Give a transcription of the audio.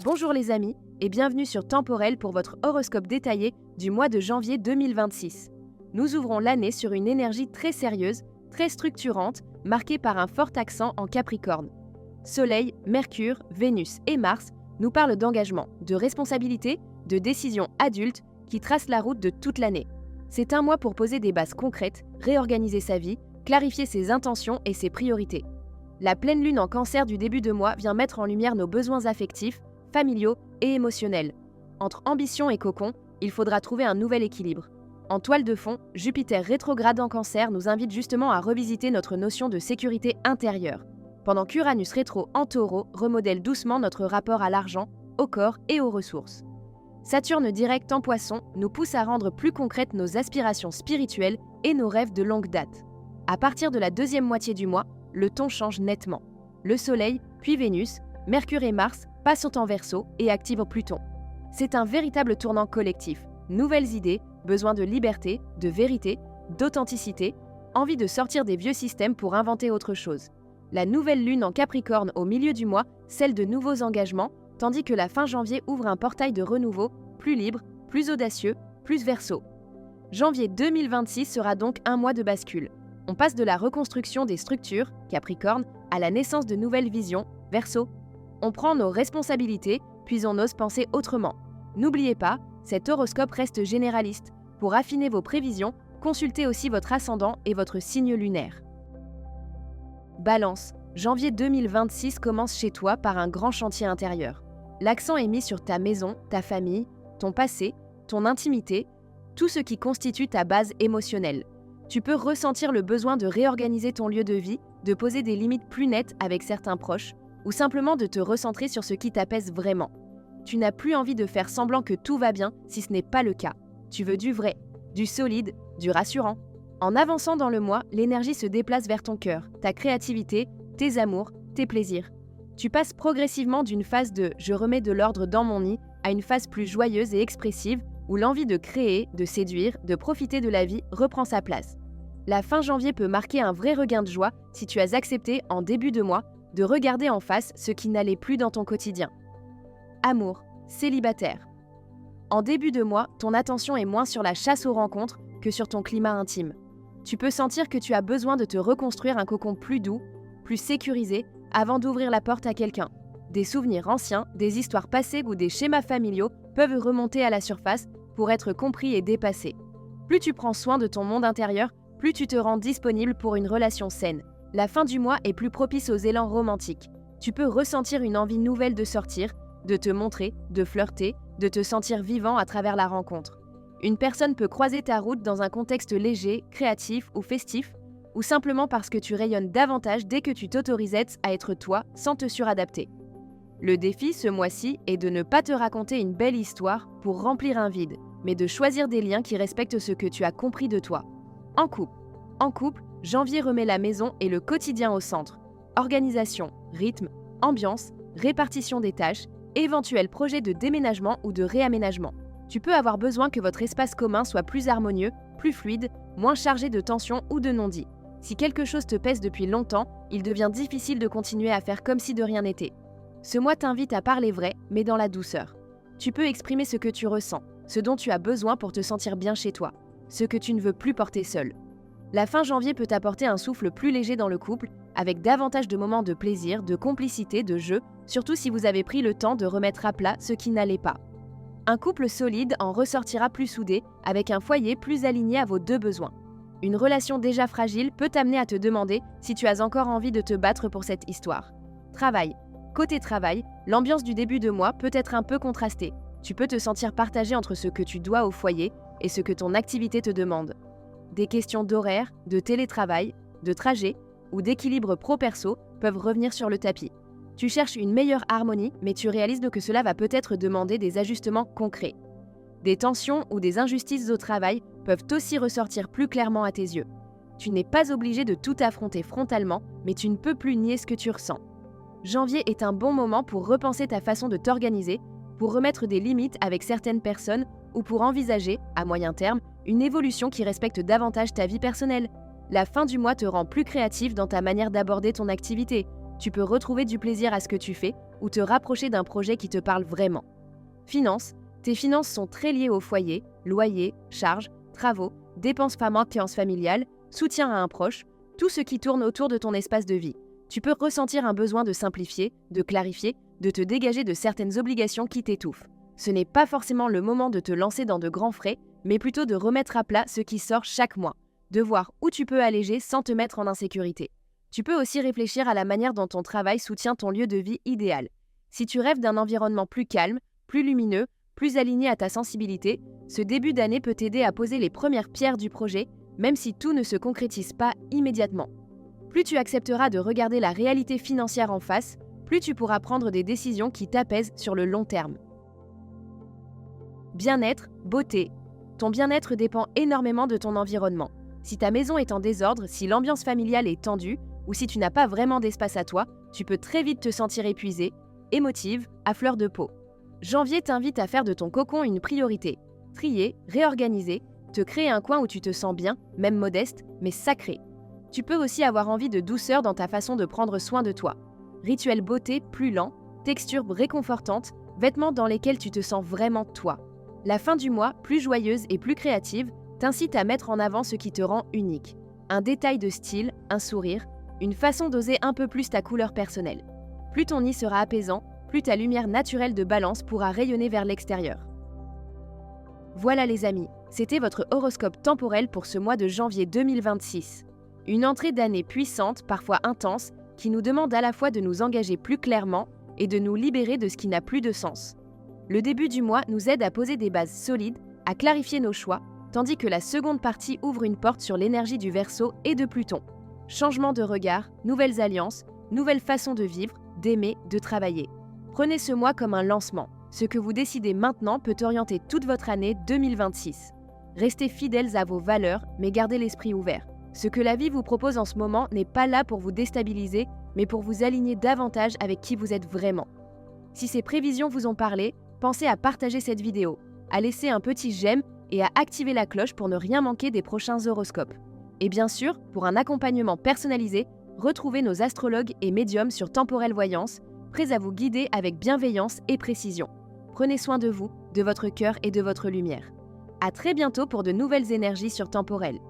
Bonjour les amis et bienvenue sur Temporel pour votre horoscope détaillé du mois de janvier 2026. Nous ouvrons l'année sur une énergie très sérieuse, très structurante, marquée par un fort accent en Capricorne. Soleil, Mercure, Vénus et Mars nous parlent d'engagement, de responsabilité, de décisions adultes qui tracent la route de toute l'année. C'est un mois pour poser des bases concrètes, réorganiser sa vie, clarifier ses intentions et ses priorités. La pleine lune en Cancer du début de mois vient mettre en lumière nos besoins affectifs, familiaux et émotionnels. Entre ambition et cocon, il faudra trouver un nouvel équilibre. En toile de fond, Jupiter rétrograde en Cancer nous invite justement à revisiter notre notion de sécurité intérieure, pendant qu'Uranus rétro en Taureau remodèle doucement notre rapport à l'argent, au corps et aux ressources. Saturne direct en Poisson nous pousse à rendre plus concrètes nos aspirations spirituelles et nos rêves de longue date. À partir de la deuxième moitié du mois, le ton change nettement. Le Soleil, puis Vénus, Mercure et Mars passent en Verseau et activent Pluton. C'est un véritable tournant collectif. Nouvelles idées, besoin de liberté, de vérité, d'authenticité, envie de sortir des vieux systèmes pour inventer autre chose. La nouvelle lune en Capricorne au milieu du mois scelle de nouveaux engagements, tandis que la fin janvier ouvre un portail de renouveau, plus libre, plus audacieux, plus Verseau. Janvier 2026 sera donc un mois de bascule. On passe de la reconstruction des structures, Capricorne, à la naissance de nouvelles visions, Verseau. On prend nos responsabilités, puis on ose penser autrement. N'oubliez pas, cet horoscope reste généraliste. Pour affiner vos prévisions, consultez aussi votre ascendant et votre signe lunaire. Balance, janvier 2026 commence chez toi par un grand chantier intérieur. L'accent est mis sur ta maison, ta famille, ton passé, ton intimité, tout ce qui constitue ta base émotionnelle. Tu peux ressentir le besoin de réorganiser ton lieu de vie, de poser des limites plus nettes avec certains proches, ou simplement de te recentrer sur ce qui t'apaise vraiment. Tu n'as plus envie de faire semblant que tout va bien si ce n'est pas le cas. Tu veux du vrai, du solide, du rassurant. En avançant dans le mois, l'énergie se déplace vers ton cœur, ta créativité, tes amours, tes plaisirs. Tu passes progressivement d'une phase de « je remets de l'ordre dans mon nid » à une phase plus joyeuse et expressive où l'envie de créer, de séduire, de profiter de la vie reprend sa place. La fin janvier peut marquer un vrai regain de joie si tu as accepté, en début de mois, de regarder en face ce qui n'allait plus dans ton quotidien. Amour, célibataire. En début de mois, ton attention est moins sur la chasse aux rencontres que sur ton climat intime. Tu peux sentir que tu as besoin de te reconstruire un cocon plus doux, plus sécurisé, avant d'ouvrir la porte à quelqu'un. Des souvenirs anciens, des histoires passées ou des schémas familiaux peuvent remonter à la surface pour être compris et dépassés. Plus tu prends soin de ton monde intérieur, plus tu te rends disponible pour une relation saine. La fin du mois est plus propice aux élans romantiques. Tu peux ressentir une envie nouvelle de sortir, de te montrer, de flirter, de te sentir vivant à travers la rencontre. Une personne peut croiser ta route dans un contexte léger, créatif ou festif, ou simplement parce que tu rayonnes davantage dès que tu t'autorises à être toi sans te suradapter. Le défi ce mois-ci est de ne pas te raconter une belle histoire pour remplir un vide, mais de choisir des liens qui respectent ce que tu as compris de toi. En couple, janvier remet la maison et le quotidien au centre. Organisation, rythme, ambiance, répartition des tâches, éventuels projets de déménagement ou de réaménagement. Tu peux avoir besoin que votre espace commun soit plus harmonieux, plus fluide, moins chargé de tensions ou de non-dits. Si quelque chose te pèse depuis longtemps, il devient difficile de continuer à faire comme si de rien n'était. Ce mois t'invite à parler vrai, mais dans la douceur. Tu peux exprimer ce que tu ressens, ce dont tu as besoin pour te sentir bien chez toi, ce que tu ne veux plus porter seul. La fin janvier peut apporter un souffle plus léger dans le couple, avec davantage de moments de plaisir, de complicité, de jeu, surtout si vous avez pris le temps de remettre à plat ce qui n'allait pas. Un couple solide en ressortira plus soudé, avec un foyer plus aligné à vos deux besoins. Une relation déjà fragile peut t'amener à te demander si tu as encore envie de te battre pour cette histoire. Travail. Côté travail, l'ambiance du début de mois peut être un peu contrastée. Tu peux te sentir partagé entre ce que tu dois au foyer et ce que ton activité te demande. Des questions d'horaire, de télétravail, de trajet ou d'équilibre pro-perso peuvent revenir sur le tapis. Tu cherches une meilleure harmonie, mais tu réalises que cela va peut-être demander des ajustements concrets. Des tensions ou des injustices au travail peuvent aussi ressortir plus clairement à tes yeux. Tu n'es pas obligé de tout affronter frontalement, mais tu ne peux plus nier ce que tu ressens. Janvier est un bon moment pour repenser ta façon de t'organiser, pour remettre des limites avec certaines personnes ou pour envisager, à moyen terme, une évolution qui respecte davantage ta vie personnelle. La fin du mois te rend plus créatif dans ta manière d'aborder ton activité. tu peux retrouver du plaisir à ce que tu fais ou te rapprocher d'un projet qui te parle vraiment. Finances, tes finances sont très liées au foyer, loyer, charges, travaux, dépenses familiales, soutien à un proche, tout ce qui tourne autour de ton espace de vie. Tu peux ressentir un besoin de simplifier, de clarifier, de te dégager de certaines obligations qui t'étouffent. Ce n'est pas forcément le moment de te lancer dans de grands frais, mais plutôt de remettre à plat ce qui sort chaque mois, de voir où tu peux alléger sans te mettre en insécurité. Tu peux aussi réfléchir à la manière dont ton travail soutient ton lieu de vie idéal. Si tu rêves d'un environnement plus calme, plus lumineux, plus aligné à ta sensibilité, ce début d'année peut t'aider à poser les premières pierres du projet, même si tout ne se concrétise pas immédiatement. Plus tu accepteras de regarder la réalité financière en face, plus tu pourras prendre des décisions qui t'apaisent sur le long terme. Bien-être, beauté. Ton bien-être dépend énormément de ton environnement. Si ta maison est en désordre, si l'ambiance familiale est tendue, ou si tu n'as pas vraiment d'espace à toi, tu peux très vite te sentir épuisée, émotive, à fleur de peau. Janvier t'invite à faire de ton cocon une priorité. Trier, réorganiser, te créer un coin où tu te sens bien, même modeste, mais sacré. Tu peux aussi avoir envie de douceur dans ta façon de prendre soin de toi. Rituel beauté plus lent, texture réconfortante, vêtements dans lesquels tu te sens vraiment toi. La fin du mois, plus joyeuse et plus créative, t'incite à mettre en avant ce qui te rend unique. Un détail de style, un sourire, une façon d'oser un peu plus ta couleur personnelle. Plus ton nid sera apaisant, plus ta lumière naturelle de balance pourra rayonner vers l'extérieur. Voilà les amis, c'était votre horoscope temporel pour ce mois de janvier 2026. Une entrée d'année puissante, parfois intense, qui nous demande à la fois de nous engager plus clairement et de nous libérer de ce qui n'a plus de sens. Le début du mois nous aide à poser des bases solides, à clarifier nos choix, tandis que la seconde partie ouvre une porte sur l'énergie du Verseau et de Pluton. Changement de regard, nouvelles alliances, nouvelles façons de vivre, d'aimer, de travailler. Prenez ce mois comme un lancement. Ce que vous décidez maintenant peut orienter toute votre année 2026. Restez fidèles à vos valeurs, mais gardez l'esprit ouvert. Ce que la vie vous propose en ce moment n'est pas là pour vous déstabiliser, mais pour vous aligner davantage avec qui vous êtes vraiment. Si ces prévisions vous ont parlé, pensez à partager cette vidéo, à laisser un petit j'aime et à activer la cloche pour ne rien manquer des prochains horoscopes. Et bien sûr, pour un accompagnement personnalisé, retrouvez nos astrologues et médiums sur Temporelle Voyance, prêts à vous guider avec bienveillance et précision. Prenez soin de vous, de votre cœur et de votre lumière. À très bientôt pour de nouvelles énergies sur Temporelle.